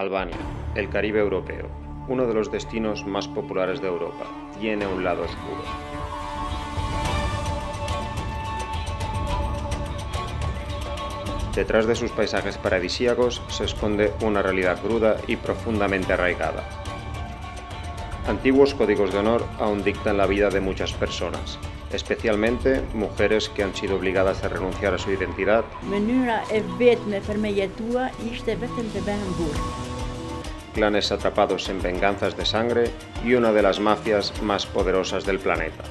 Albania, el Caribe europeo, uno de los destinos más populares de Europa, tiene un lado oscuro. Detrás de sus paisajes paradisíacos se esconde una realidad cruda y profundamente arraigada. Antiguos códigos de honor aún dictan la vida de muchas personas, especialmente mujeres que han sido obligadas a renunciar a su identidad. Clanes atrapados en venganzas de sangre y una de las mafias más poderosas del planeta.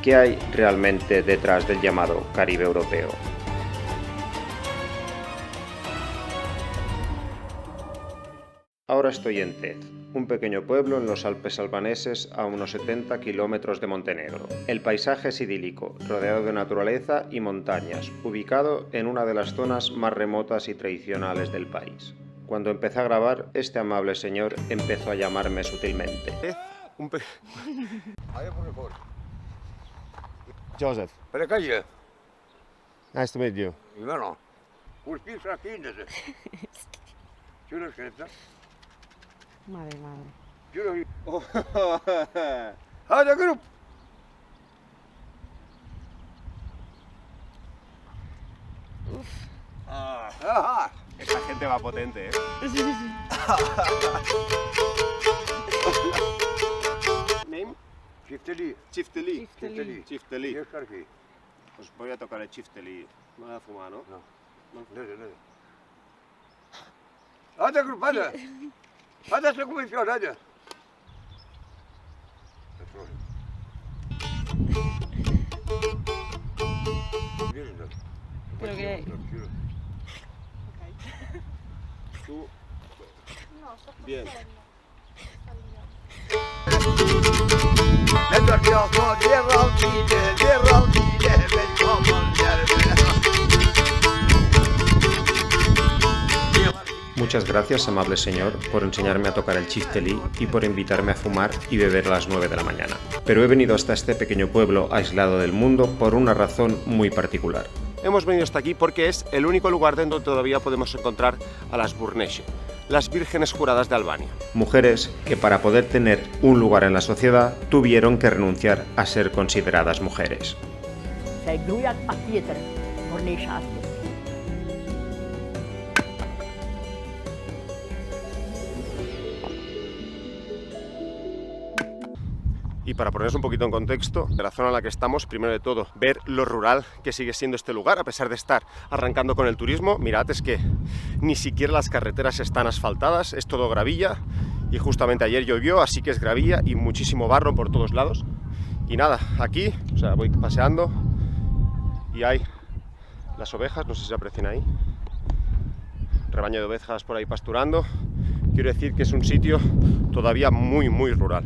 ¿Qué hay realmente detrás del llamado Caribe europeo? Ahora estoy en Tet, un pequeño pueblo en los Alpes albaneses a unos 70 kilómetros de Montenegro. El paisaje es idílico, rodeado de naturaleza y montañas, ubicado en una de las zonas más remotas y tradicionales del país. Cuando empecé a grabar, este amable señor empezó a llamarme sutilmente. Joseph. Nice to meet you. Madre. هذا جروب Esta gente va potente, ¿eh? Name? Chifteli. Chifteli. Chifteli. Chifteli. ايش كاركي؟ Pues voy a tocar el Chifteli. Me voy a fumar, ¿no? لا هذا جروب هذا سلكم الفيول هذا Pero que... Tú. Bien. Muchas gracias, amable señor, por enseñarme a tocar el chifteli y por invitarme a fumar y beber a las 9 de la mañana. Pero he venido hasta este pequeño pueblo aislado del mundo por una razón muy particular. Hemos venido hasta aquí porque es el único lugar donde todavía podemos encontrar a las Burneșe, las vírgenes juradas de Albania. Mujeres que para poder tener un lugar en la sociedad tuvieron que renunciar a ser consideradas mujeres. Y para ponernos un poquito en contexto de la zona en la que estamos, primero de todo, ver lo rural que sigue siendo este lugar, a pesar de estar arrancando con el turismo. Mirad, es que ni siquiera las carreteras están asfaltadas, es todo gravilla, y justamente ayer llovió, así que es gravilla y muchísimo barro por todos lados. Y nada, aquí, o sea, voy paseando y hay las ovejas, no sé si se aprecian ahí, rebaño de ovejas por ahí pasturando. Quiero decir que es un sitio todavía muy rural.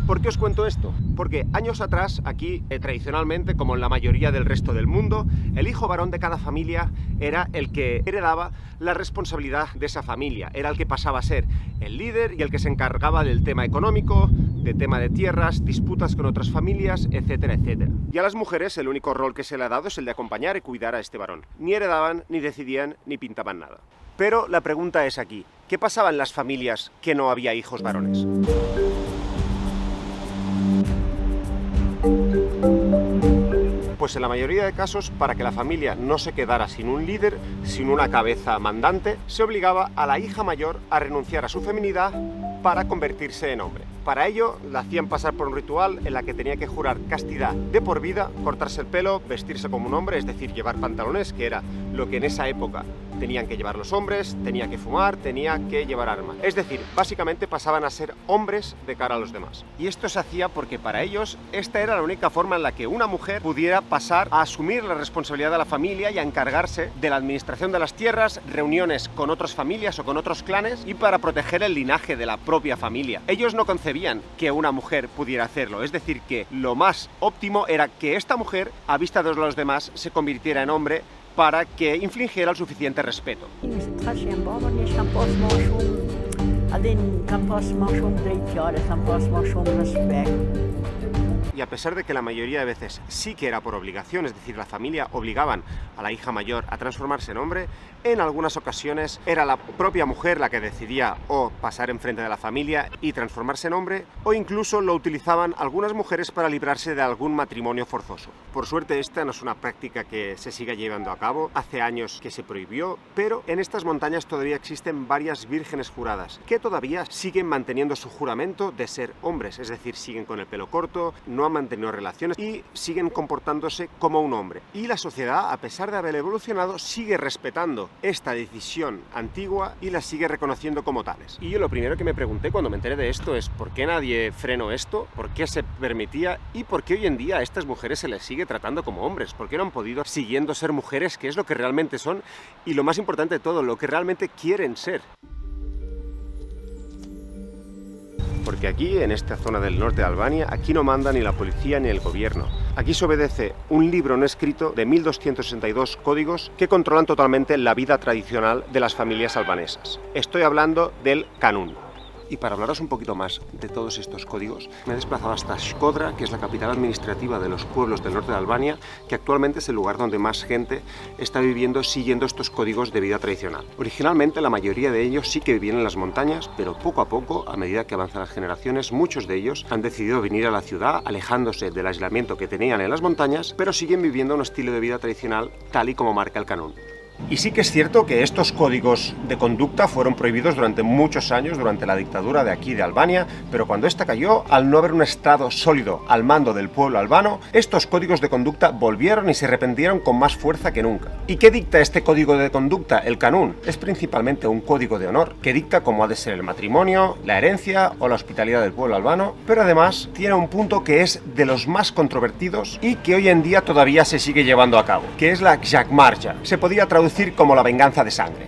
¿Por qué os cuento esto? Porque años atrás, aquí, tradicionalmente, como en la mayoría del resto del mundo, el hijo varón de cada familia era el que heredaba la responsabilidad de esa familia. Era el que pasaba a ser el líder y el que se encargaba del tema económico, del tema de tierras, disputas con otras familias, etcétera, etcétera. Y a las mujeres el único rol que se le ha dado es el de acompañar y cuidar a este varón. Ni heredaban, ni decidían, ni pintaban nada. Pero la pregunta es aquí, ¿qué pasaba en las familias que no había hijos varones? Pues en la mayoría de casos, para que la familia no se quedara sin un líder, sin una cabeza mandante, se obligaba a la hija mayor a renunciar a su feminidad para convertirse en hombre. Para ello, la hacían pasar por un ritual en la que tenía que jurar castidad de por vida, cortarse el pelo, vestirse como un hombre, es decir, llevar pantalones, que era lo que en esa época tenían que llevar los hombres, tenía que fumar, tenía que llevar armas. Es decir, básicamente pasaban a ser hombres de cara a los demás. Y esto se hacía porque para ellos esta era la única forma en la que una mujer pudiera pasar a asumir la responsabilidad de la familia y a encargarse de la administración de las tierras, reuniones con otras familias o con otros clanes y para proteger el linaje de la propia familia. Ellos no concebían que una mujer pudiera hacerlo, es decir, que lo más óptimo era que esta mujer, a vista de los demás, se convirtiera en hombre para que infligiera el suficiente respeto. Y a pesar de que la mayoría de veces sí que era por obligación, es decir, la familia obligaban a la hija mayor a transformarse en hombre, en algunas ocasiones era la propia mujer la que decidía o pasar enfrente de la familia y transformarse en hombre, o incluso lo utilizaban algunas mujeres para librarse de algún matrimonio forzoso. Por suerte esta no es una práctica que se siga llevando a cabo, hace años que se prohibió, pero en estas montañas todavía existen varias vírgenes juradas que todavía siguen manteniendo su juramento de ser hombres, es decir, siguen con el pelo corto, no han mantenido relaciones y siguen comportándose como un hombre. Y la sociedad, a pesar de haber evolucionado, sigue respetando esta decisión antigua y la sigue reconociendo como tales. Y yo lo primero que me pregunté cuando me enteré de esto es ¿por qué nadie frenó esto? ¿Por qué se permitía? ¿Y por qué hoy en día a estas mujeres se les sigue tratando como hombres? ¿Por qué no han podido siguiendo ser mujeres, que es lo que realmente son y lo más importante de todo, lo que realmente quieren ser? Porque aquí, en esta zona del norte de Albania, aquí no manda ni la policía ni el gobierno. Aquí se obedece un libro no escrito de 1262 códigos que controlan totalmente la vida tradicional de las familias albanesas. Estoy hablando del Kanun. Y para hablaros un poquito más de todos estos códigos, me he desplazado hasta Shkodra, que es la capital administrativa de los pueblos del norte de Albania, que actualmente es el lugar donde más gente está viviendo siguiendo estos códigos de vida tradicional. Originalmente la mayoría de ellos sí que vivían en las montañas, pero poco a poco, a medida que avanzan las generaciones, muchos de ellos han decidido venir a la ciudad, alejándose del aislamiento que tenían en las montañas, pero siguen viviendo un estilo de vida tradicional tal y como marca el Kanun. Y sí que es cierto que estos códigos de conducta fueron prohibidos durante muchos años, durante la dictadura de aquí de Albania, pero cuando esta cayó, al no haber un Estado sólido al mando del pueblo albano, estos códigos de conducta volvieron y se arrepintieron con más fuerza que nunca. ¿Y qué dicta este código de conducta, el Kanun? Es principalmente un código de honor, que dicta cómo ha de ser el matrimonio, la herencia o la hospitalidad del pueblo albano, pero además tiene un punto que es de los más controvertidos y que hoy en día todavía se sigue llevando a cabo, que es la Jakmarja. Se podría traducir como la venganza de sangre.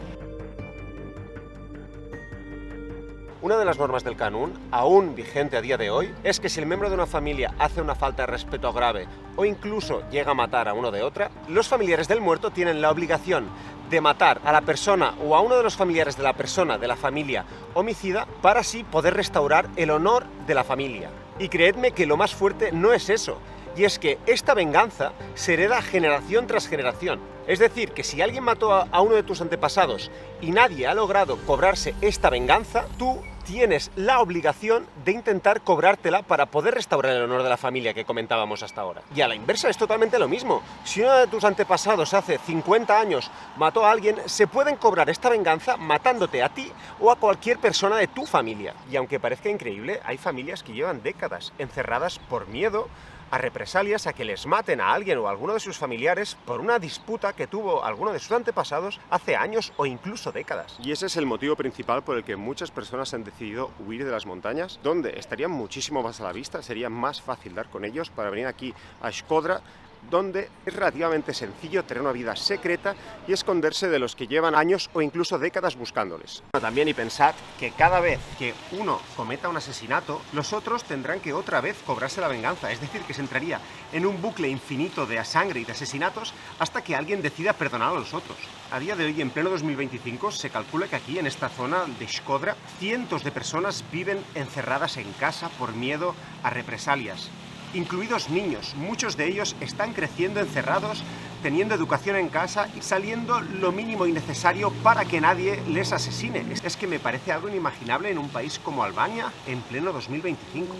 Una de las normas del Kanun, aún vigente a día de hoy, es que si el miembro de una familia hace una falta de respeto grave o incluso llega a matar a uno de otra, los familiares del muerto tienen la obligación de matar a la persona o a uno de los familiares de la persona de la familia homicida para así poder restaurar el honor de la familia. Y creedme que lo más fuerte no es eso, y es que esta venganza se hereda generación tras generación. Es decir, que si alguien mató a uno de tus antepasados y nadie ha logrado cobrarse esta venganza, tú tienes la obligación de intentar cobrártela para poder restaurar el honor de la familia que comentábamos hasta ahora. Y a la inversa es totalmente lo mismo. Si uno de tus antepasados hace 50 años mató a alguien, se pueden cobrar esta venganza matándote a ti o a cualquier persona de tu familia. Y aunque parezca increíble, hay familias que llevan décadas encerradas por miedo a represalias, a que les maten a alguien o a alguno de sus familiares por una disputa que tuvo alguno de sus antepasados hace años o incluso décadas. Y ese es el motivo principal por el que muchas personas han decidido huir de las montañas, donde estarían muchísimo más a la vista, sería más fácil dar con ellos para venir aquí a Shkodra, donde es relativamente sencillo tener una vida secreta y esconderse de los que llevan años o incluso décadas buscándoles. También y pensad que cada vez que uno cometa un asesinato, los otros tendrán que otra vez cobrarse la venganza, es decir, que se entraría en un bucle infinito de sangre y de asesinatos hasta que alguien decida perdonar a los otros. A día de hoy, en pleno 2025, se calcula que aquí en esta zona de Shkodra, cientos de personas viven encerradas en casa por miedo a represalias, incluidos niños. Muchos de ellos están creciendo encerrados, teniendo educación en casa y saliendo lo mínimo y necesario para que nadie les asesine. Es que me parece algo inimaginable en un país como Albania en pleno 2025.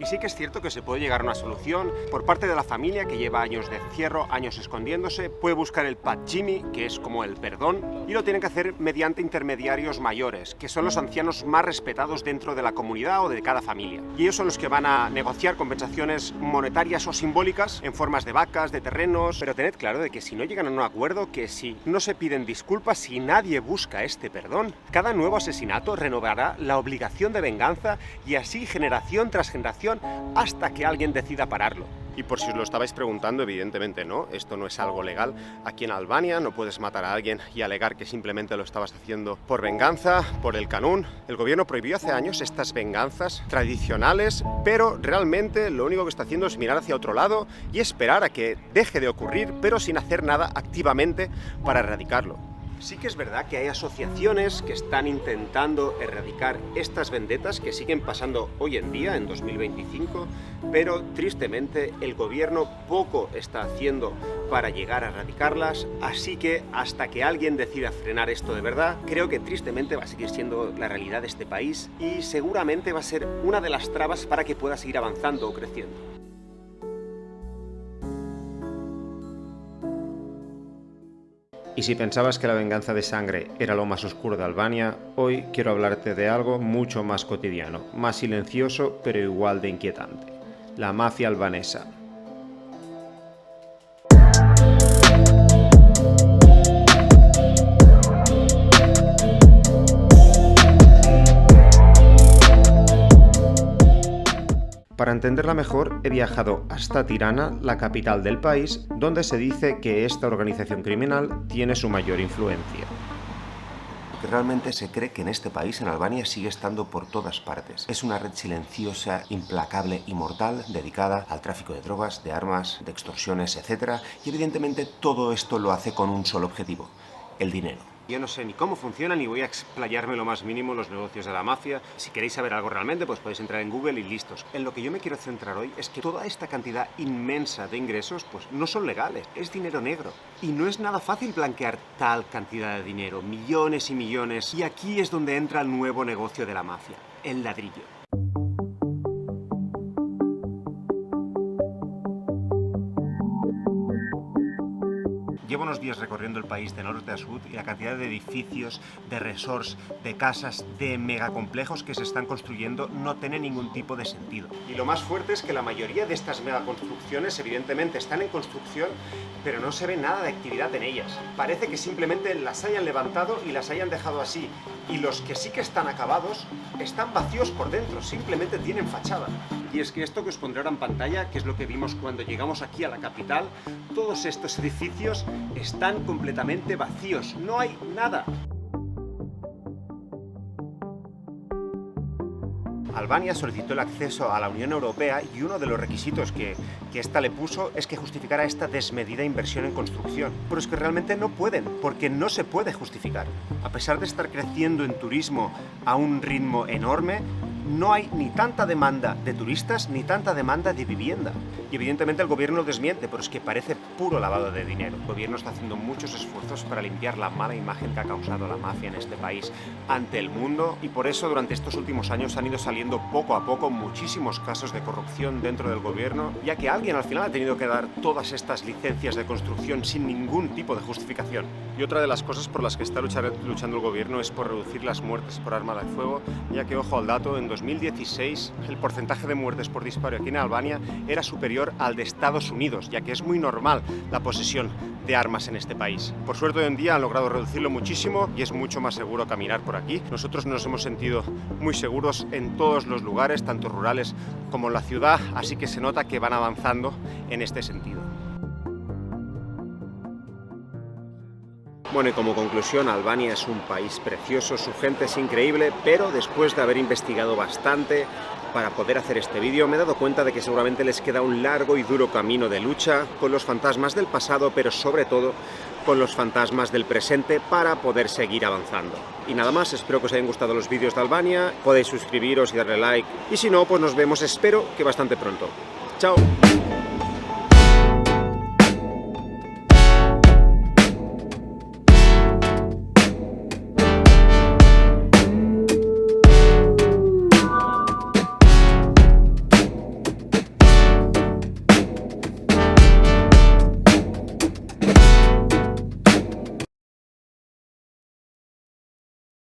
Y sí que es cierto que se puede llegar a una solución por parte de la familia que lleva años de encierro, años escondiéndose, puede buscar el Padjimi, que es como el perdón, y lo tienen que hacer mediante intermediarios mayores, que son los ancianos más respetados dentro de la comunidad o de cada familia. Y ellos son los que van a negociar compensaciones monetarias o simbólicas en formas de vacas, de terrenos, pero tened claro de que si no llegan a un acuerdo, que si no se piden disculpas, si nadie busca este perdón, cada nuevo asesinato renovará la obligación de venganza y así generación tras generación hasta que alguien decida pararlo. Y por si os lo estabais preguntando, evidentemente no, esto no es algo legal. Aquí en Albania no puedes matar a alguien y alegar que simplemente lo estabas haciendo por venganza, por el Kanun. El gobierno prohibió hace años estas venganzas tradicionales, pero realmente lo único que está haciendo es mirar hacia otro lado y esperar a que deje de ocurrir, pero sin hacer nada activamente para erradicarlo. Sí que es verdad que hay asociaciones que están intentando erradicar estas vendetas que siguen pasando hoy en día, en 2025, pero tristemente el gobierno poco está haciendo para llegar a erradicarlas, así que hasta que alguien decida frenar esto de verdad, creo que tristemente va a seguir siendo la realidad de este país y seguramente va a ser una de las trabas para que pueda seguir avanzando o creciendo. Y si pensabas que la venganza de sangre era lo más oscuro de Albania, hoy quiero hablarte de algo mucho más cotidiano, más silencioso pero igual de inquietante: la mafia albanesa. Para entenderla mejor, he viajado hasta Tirana, la capital del país, donde se dice que esta organización criminal tiene su mayor influencia. Realmente se cree que en este país, en Albania, sigue estando por todas partes. Es una red silenciosa, implacable y mortal dedicada al tráfico de drogas, de armas, de extorsiones, etc. Y evidentemente todo esto lo hace con un solo objetivo: el dinero. Yo no sé ni cómo funciona, ni voy a explayarme lo más mínimo en los negocios de la mafia. Si queréis saber algo realmente, pues podéis entrar en Google y listos. En lo que yo me quiero centrar hoy es que toda esta cantidad inmensa de ingresos, pues no son legales, es dinero negro. Y no es nada fácil blanquear tal cantidad de dinero, millones y millones. Y aquí es donde entra el nuevo negocio de la mafia: el ladrillo. Llevo unos días recorriendo el país de norte a sur y la cantidad de edificios, de resorts, de casas, de megacomplejos que se están construyendo no tiene ningún tipo de sentido. Y lo más fuerte es que la mayoría de estas megaconstrucciones evidentemente están en construcción, pero no se ve nada de actividad en ellas. Parece que simplemente las hayan levantado y las hayan dejado así. Y los que sí que están acabados están vacíos por dentro, simplemente tienen fachada. Y es que esto que os pondré ahora en pantalla, que es lo que vimos cuando llegamos aquí a la capital, todos estos edificios están completamente vacíos, no hay nada. Albania solicitó el acceso a la Unión Europea y uno de los requisitos que ésta le puso es que justificara esta desmedida inversión en construcción. Pero es que realmente no pueden, porque no se puede justificar. A pesar de estar creciendo en turismo a un ritmo enorme, no hay ni tanta demanda de turistas ni tanta demanda de vivienda. Y evidentemente el gobierno lo desmiente, pero es que parece puro lavado de dinero. El gobierno está haciendo muchos esfuerzos para limpiar la mala imagen que ha causado la mafia en este país ante el mundo, y por eso durante estos últimos años han ido saliendo poco a poco muchísimos casos de corrupción dentro del gobierno, ya que alguien al final ha tenido que dar todas estas licencias de construcción sin ningún tipo de justificación. Y otra de las cosas por las que está luchando el gobierno es por reducir las muertes por arma de fuego, ya que, ojo al dato, en 2016 el porcentaje de muertes por disparo aquí en Albania era superior al de Estados Unidos, ya que es muy normal la posesión de armas en este país. Por suerte hoy en día han logrado reducirlo muchísimo y es mucho más seguro caminar por aquí. Nosotros nos hemos sentido muy seguros en todos los lugares, tanto rurales como en la ciudad, así que se nota que van avanzando en este sentido. Bueno, y como conclusión, Albania es un país precioso, su gente es increíble, pero después de haber investigado bastante para poder hacer este vídeo, me he dado cuenta de que seguramente les queda un largo y duro camino de lucha con los fantasmas del pasado, pero sobre todo con los fantasmas del presente para poder seguir avanzando. Y nada más, espero que os hayan gustado los vídeos de Albania, podéis suscribiros y darle like, y si no, pues nos vemos, espero que bastante pronto. ¡Chao!